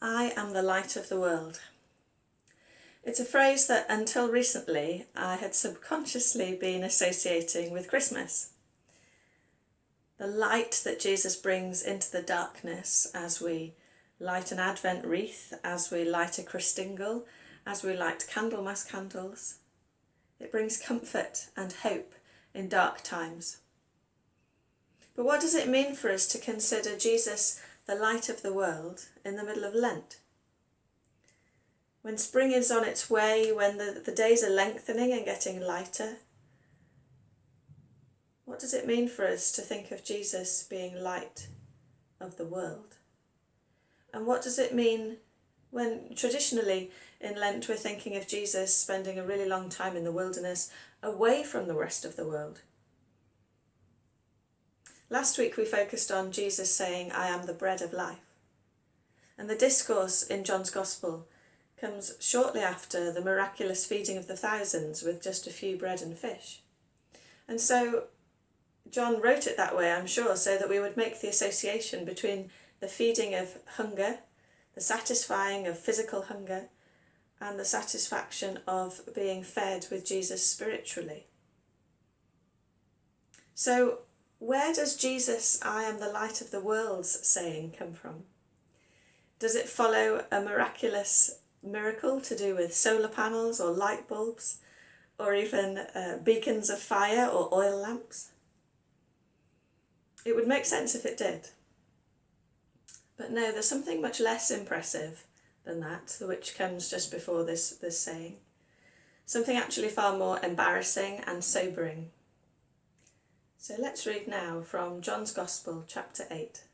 I am the light of the world. It's a phrase that until recently I had subconsciously been associating with Christmas. The light that Jesus brings into the darkness as we light an Advent wreath, as we light a Christingle, as we light Candlemas candles. It brings comfort and hope in dark times. But what does it mean for us to consider Jesus the light of the world in the middle of Lent? When spring is on its way, when the days are lengthening and getting lighter, what does it mean for us to think of Jesus being light of the world? And what does it mean when traditionally in Lent we're thinking of Jesus spending a really long time in the wilderness away from the rest of the world? Last week we focused on Jesus saying, "I am the bread of life." And the discourse in John's Gospel comes shortly after the miraculous feeding of the thousands with just a few bread and fish. And so John wrote it that way, I'm sure, so that we would make the association between the feeding of hunger, the satisfying of physical hunger, and the satisfaction of being fed with Jesus spiritually. So where does Jesus, "I am the light of the world's" saying come from? Does it follow a miraculous miracle to do with solar panels or light bulbs, or even beacons of fire or oil lamps? It would make sense if it did. But no, there's something much less impressive than that, which comes just before this saying. Something actually far more embarrassing and sobering. So let's read now from John's Gospel, chapter 8.